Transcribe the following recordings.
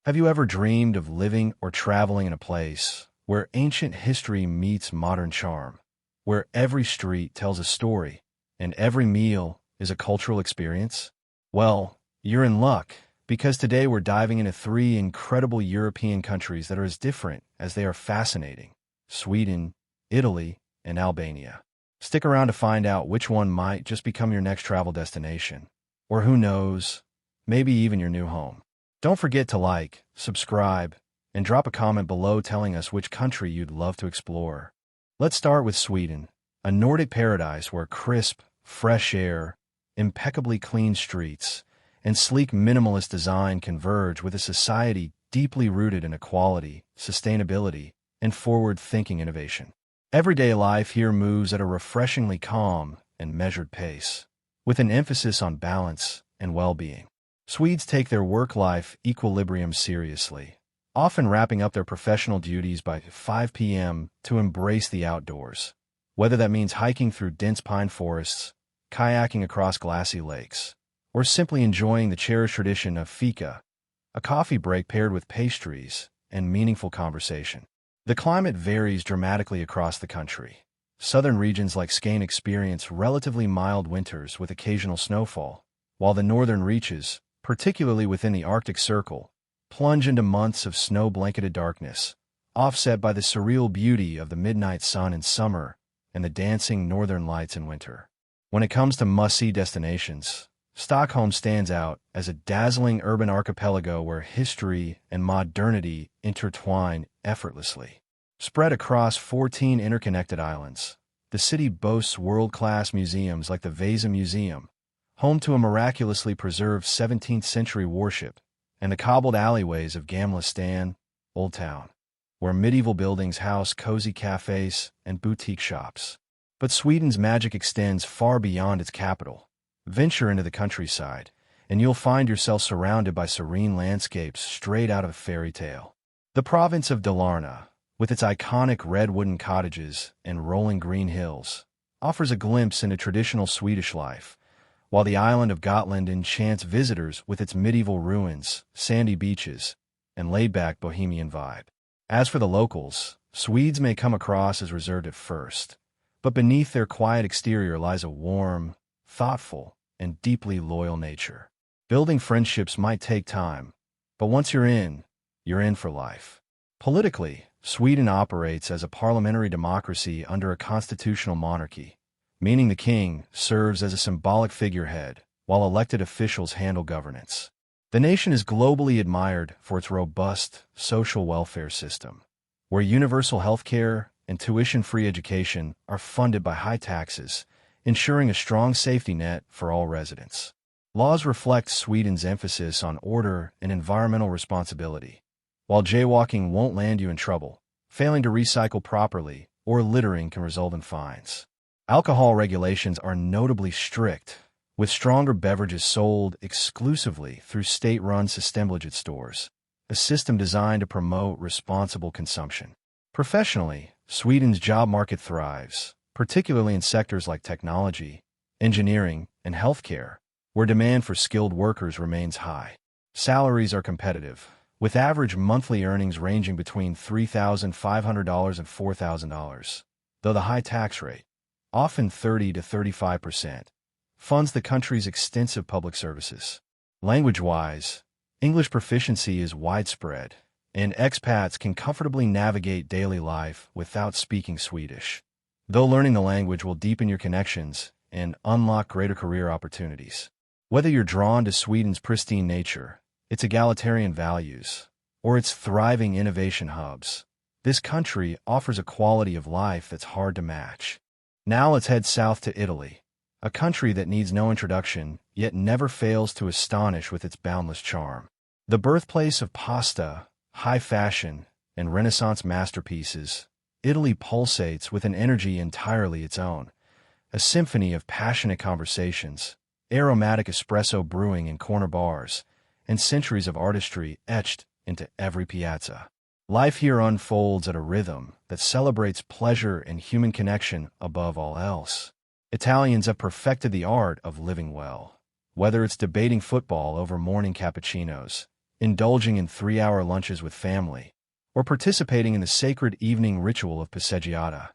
Have you ever dreamed of living or traveling in a place where ancient history meets modern charm, where every street tells a story and every meal is a cultural experience? Well, you're in luck, because today we're diving into three incredible European countries that are as different as they are fascinating: Sweden, Italy, and Albania. Stick around to find out which one might just become your next travel destination, or who knows, maybe even your new home. Don't forget to like, subscribe, and drop a comment below telling us which country you'd love to explore. Let's start with Sweden, a Nordic paradise where crisp, fresh air, impeccably clean streets, and sleek minimalist design converge with a society deeply rooted in equality, sustainability, and forward-thinking innovation. Everyday life here moves at a refreshingly calm and measured pace, with an emphasis on balance and well-being. Swedes take their work-life equilibrium seriously, often wrapping up their professional duties by 5 p.m. to embrace the outdoors, whether that means hiking through dense pine forests, kayaking across glassy lakes, or simply enjoying the cherished tradition of fika, a coffee break paired with pastries and meaningful conversation. The climate varies dramatically across the country. Southern regions like Skåne experience relatively mild winters with occasional snowfall, while the northern reaches, particularly within the Arctic Circle, plunge into months of snow-blanketed darkness, offset by the surreal beauty of the midnight sun in summer and the dancing northern lights in winter. When it comes to must-see destinations, Stockholm stands out as a dazzling urban archipelago where history and modernity intertwine effortlessly. Spread across 14 interconnected islands, the city boasts world-class museums like the Vasa Museum, home to a miraculously preserved 17th-century warship, and the cobbled alleyways of Gamla Stan, Old Town, where medieval buildings house cozy cafes and boutique shops. But Sweden's magic extends far beyond its capital. Venture into the countryside, and you'll find yourself surrounded by serene landscapes straight out of a fairy tale. The province of Dalarna, with its iconic red wooden cottages and rolling green hills, offers a glimpse into traditional Swedish life, while the island of Gotland enchants visitors with its medieval ruins, sandy beaches, and laid-back bohemian vibe. As for the locals, Swedes may come across as reserved at first, but beneath their quiet exterior lies a warm, thoughtful, and deeply loyal nature. Building friendships might take time, but once you're in for life. Politically, Sweden operates as a parliamentary democracy under a constitutional monarchy, meaning the king serves as a symbolic figurehead, while elected officials handle governance. The nation is globally admired for its robust social welfare system, where universal health care and tuition-free education are funded by high taxes, ensuring a strong safety net for all residents. Laws reflect Sweden's emphasis on order and environmental responsibility. While jaywalking won't land you in trouble, failing to recycle properly or littering can result in fines. Alcohol regulations are notably strict, with stronger beverages sold exclusively through state-run Systembolaget stores, a system designed to promote responsible consumption. Professionally, Sweden's job market thrives, particularly in sectors like technology, engineering, and healthcare, where demand for skilled workers remains high. Salaries are competitive, with average monthly earnings ranging between $3,500 and $4,000, though the high tax rate, often 30 to 35%, funds the country's extensive public services. Language-wise, English proficiency is widespread, and expats can comfortably navigate daily life without speaking Swedish, though learning the language will deepen your connections and unlock greater career opportunities. Whether you're drawn to Sweden's pristine nature, its egalitarian values, or its thriving innovation hubs, this country offers a quality of life that's hard to match. Now let's head south to Italy, a country that needs no introduction, yet never fails to astonish with its boundless charm. The birthplace of pasta, high fashion, and Renaissance masterpieces, Italy pulsates with an energy entirely its own, a symphony of passionate conversations, aromatic espresso brewing in corner bars, and centuries of artistry etched into every piazza. Life here unfolds at a rhythm that celebrates pleasure and human connection above all else. Italians have perfected the art of living well. Whether it's debating football over morning cappuccinos, indulging in 3-hour lunches with family, or participating in the sacred evening ritual of passeggiata,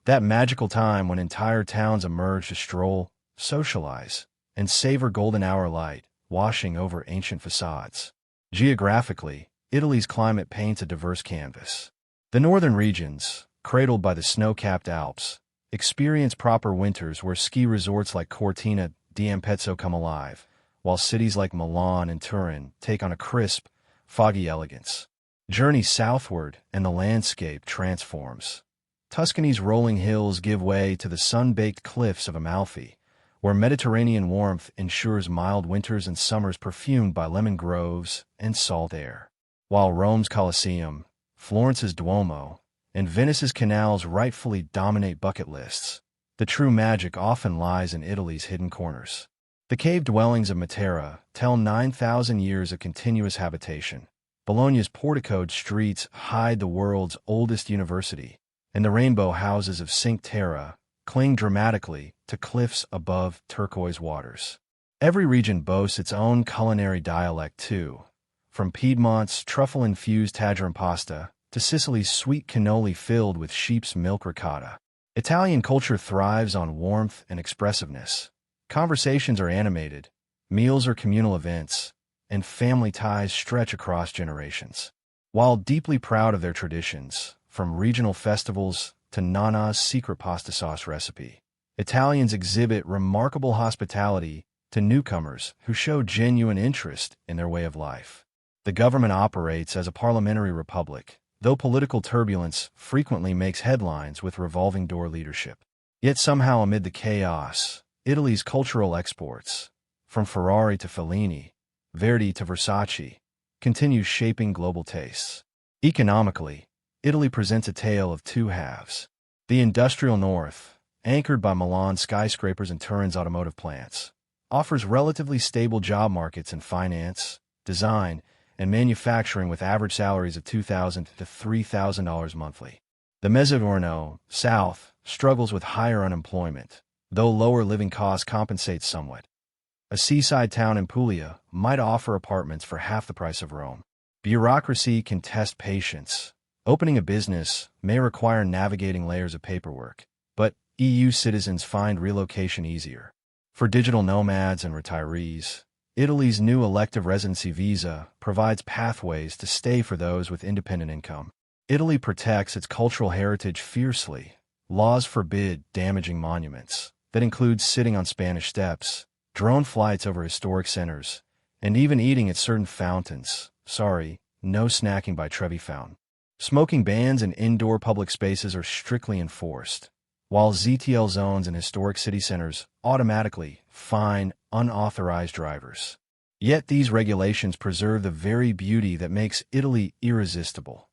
that magical time when entire towns emerge to stroll, socialize, and savor golden hour light washing over ancient facades. Geographically, Italy's climate paints a diverse canvas. The northern regions, cradled by the snow-capped Alps, experience proper winters where ski resorts like Cortina d'Ampezzo come alive, while cities like Milan and Turin take on a crisp, foggy elegance. Journey southward and the landscape transforms. Tuscany's rolling hills give way to the sun-baked cliffs of Amalfi, where Mediterranean warmth ensures mild winters and summers perfumed by lemon groves and salt air. While Rome's Colosseum, Florence's Duomo, and Venice's canals rightfully dominate bucket lists, the true magic often lies in Italy's hidden corners. The cave dwellings of Matera tell 9,000 years of continuous habitation. Bologna's porticoed streets hide the world's oldest university, and the rainbow houses of Cinque Terre cling dramatically to cliffs above turquoise waters. Every region boasts its own culinary dialect too, from Piedmont's truffle-infused tangerine pasta to Sicily's sweet cannoli filled with sheep's milk ricotta. Italian culture thrives on warmth and expressiveness. Conversations are animated, meals are communal events, and family ties stretch across generations. While deeply proud of their traditions, from regional festivals to Nana's secret pasta sauce recipe, Italians exhibit remarkable hospitality to newcomers who show genuine interest in their way of life. The government operates as a parliamentary republic, though political turbulence frequently makes headlines with revolving door leadership. Yet somehow amid the chaos, Italy's cultural exports, from Ferrari to Fellini, Verdi to Versace, continue shaping global tastes. Economically, Italy presents a tale of two halves. The industrial north, anchored by Milan's skyscrapers and Turin's automotive plants, offers relatively stable job markets in finance, design, and manufacturing with average salaries of $2,000 to $3,000 monthly. The Mezzogiorno, south, struggles with higher unemployment, though lower living costs compensate somewhat. A seaside town in Puglia might offer apartments for half the price of Rome. Bureaucracy can test patience. Opening a business may require navigating layers of paperwork, but EU citizens find relocation easier. For digital nomads and retirees, Italy's new elective residency visa provides pathways to stay for those with independent income. Italy protects its cultural heritage fiercely. Laws forbid damaging monuments. That includes sitting on Spanish steps, drone flights over historic centers, and even eating at certain fountains. Sorry, no snacking by Trevi Fountain. Smoking bans in indoor public spaces are strictly enforced, while ZTL zones in historic city centers automatically fine unauthorized drivers. Yet these regulations preserve the very beauty that makes Italy irresistible.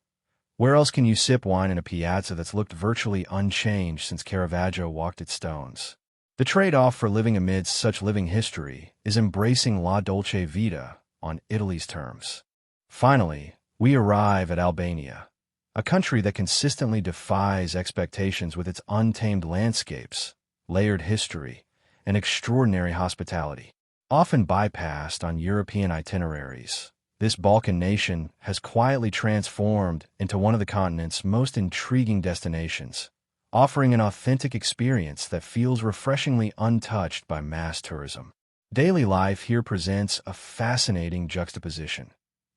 Where else can you sip wine in a piazza that's looked virtually unchanged since Caravaggio walked its stones? The trade-off for living amidst such living history is embracing la dolce vita on Italy's terms. Finally, we arrive at Albania, a country that consistently defies expectations with its untamed landscapes, layered history, and extraordinary hospitality. Often bypassed on European itineraries, this Balkan nation has quietly transformed into one of the continent's most intriguing destinations, offering an authentic experience that feels refreshingly untouched by mass tourism. Daily life here presents a fascinating juxtaposition.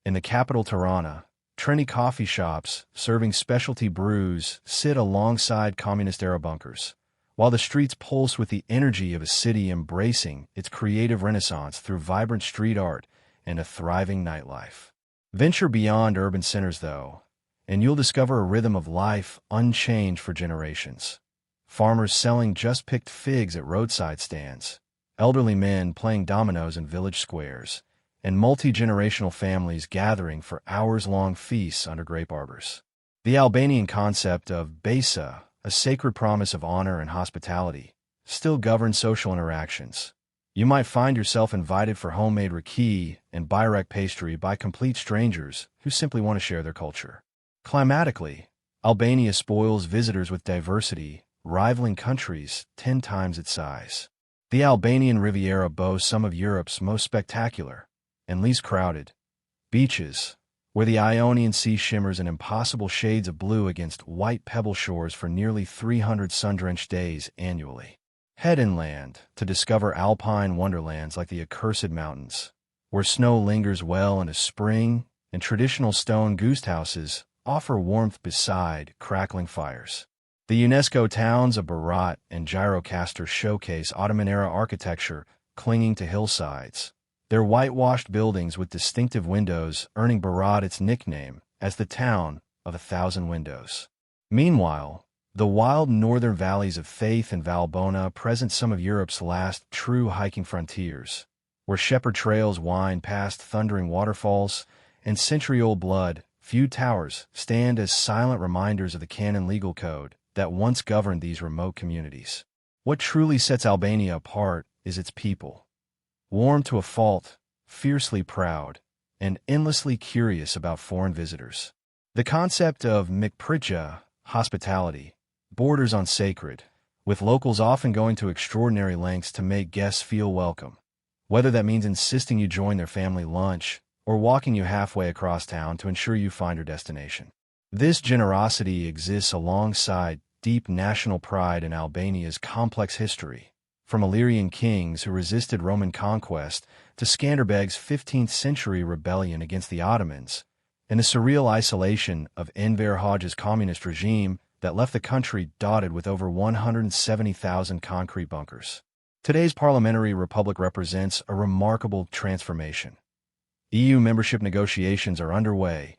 In the capital Tirana, trendy coffee shops serving specialty brews sit alongside communist-era bunkers, while the streets pulse with the energy of a city embracing its creative renaissance through vibrant street art and a thriving nightlife. Venture beyond urban centers, though, and you'll discover a rhythm of life unchanged for generations. Farmers selling just-picked figs at roadside stands, elderly men playing dominoes in village squares, and multi-generational families gathering for hours-long feasts under grape arbors. The Albanian concept of besa, a sacred promise of honor and hospitality, still governs social interactions. You might find yourself invited for homemade raki and byrek pastry by complete strangers who simply want to share their culture. Climatically, Albania spoils visitors with diversity, rivaling countries 10 times its size. The Albanian Riviera boasts some of Europe's most spectacular and least crowded Beaches, where the Ionian Sea shimmers in impossible shades of blue against white pebble shores for nearly 300 sun-drenched days annually. Head inland to discover alpine wonderlands like the Accursed Mountains, where snow lingers well into spring and traditional stone goose houses offer warmth beside crackling fires. The UNESCO towns of Berat and Gjirokastar showcase Ottoman-era architecture clinging to hillsides, their whitewashed buildings with distinctive windows earning Berat its nickname as the town of 1,000 windows. Meanwhile, the wild northern valleys of Faith and Valbona present some of Europe's last true hiking frontiers, where shepherd trails wind past thundering waterfalls and century-old blood-feud towers stand as silent reminders of the canon legal code that once governed these remote communities. What truly sets Albania apart is its people. Warm to a fault, fiercely proud, and endlessly curious about foreign visitors. The concept of mikprija, hospitality, borders on sacred, with locals often going to extraordinary lengths to make guests feel welcome, whether that means insisting you join their family lunch or walking you halfway across town to ensure you find your destination. This generosity exists alongside deep national pride in Albania's complex history, from Illyrian kings who resisted Roman conquest to Skanderbeg's 15th-century rebellion against the Ottomans, and the surreal isolation of Enver Hoxha's communist regime that left the country dotted with over 170,000 concrete bunkers. Today's parliamentary republic represents a remarkable transformation. EU membership negotiations are underway,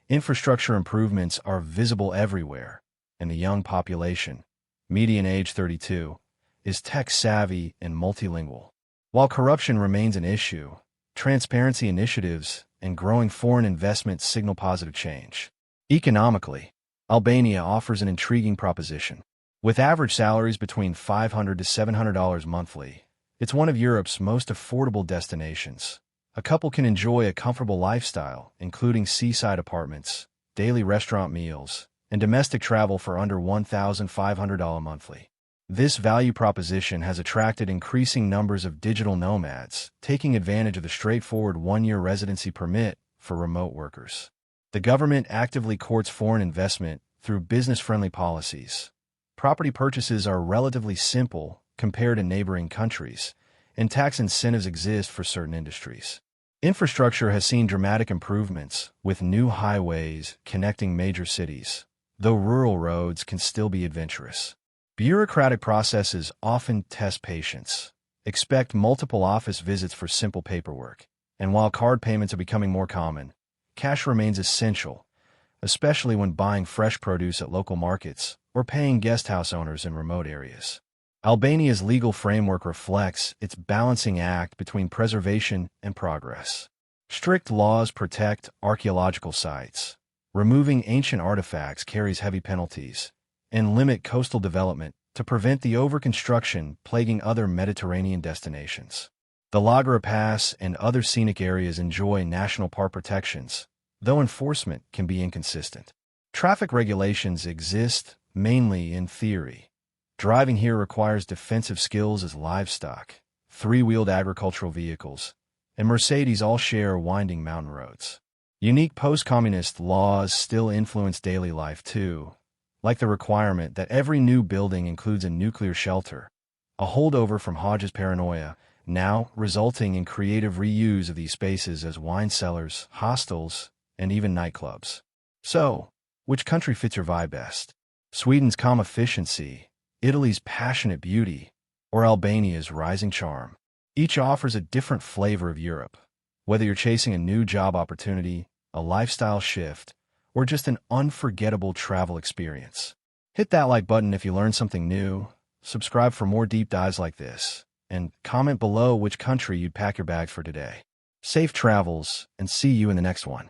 infrastructure improvements are visible everywhere, and the young population, median age 32, is tech-savvy and multilingual. While corruption remains an issue, transparency initiatives and growing foreign investment signal positive change. Economically, Albania offers an intriguing proposition. With average salaries between $500 to $700 monthly, it's one of Europe's most affordable destinations. A couple can enjoy a comfortable lifestyle, including seaside apartments, daily restaurant meals, and domestic travel for under $1,500 monthly. This value proposition has attracted increasing numbers of digital nomads, taking advantage of the straightforward one-year residency permit for remote workers. The government actively courts foreign investment through business-friendly policies. Property purchases are relatively simple compared to neighboring countries, and tax incentives exist for certain industries. Infrastructure has seen dramatic improvements, with new highways connecting major cities, though rural roads can still be adventurous. Bureaucratic processes often test patience. Expect multiple office visits for simple paperwork, and while card payments are becoming more common, cash remains essential, especially when buying fresh produce at local markets or paying guesthouse owners in remote areas. Albania's legal framework reflects its balancing act between preservation and progress. Strict laws protect archaeological sites. Removing ancient artifacts carries heavy penalties, and limit coastal development to prevent the overconstruction plaguing other Mediterranean destinations. The Lagara Pass and other scenic areas enjoy national park protections, though enforcement can be inconsistent. Traffic regulations exist mainly in theory. Driving here requires defensive skills as livestock, three-wheeled agricultural vehicles, and Mercedes all share winding mountain roads. Unique post-communist laws still influence daily life too, like the requirement that every new building includes a nuclear shelter, a holdover from Hodge's paranoia, now resulting in creative reuse of these spaces as wine cellars, hostels, and even nightclubs. So, which country fits your vibe best? Sweden's calm efficiency, Italy's passionate beauty, or Albania's rising charm? Each offers a different flavor of Europe. Whether you're chasing a new job opportunity, a lifestyle shift, or just an unforgettable travel experience. Hit that like button if you learned something new, subscribe for more deep dives like this, and comment below which country you'd pack your bags for today. Safe travels, and see you in the next one.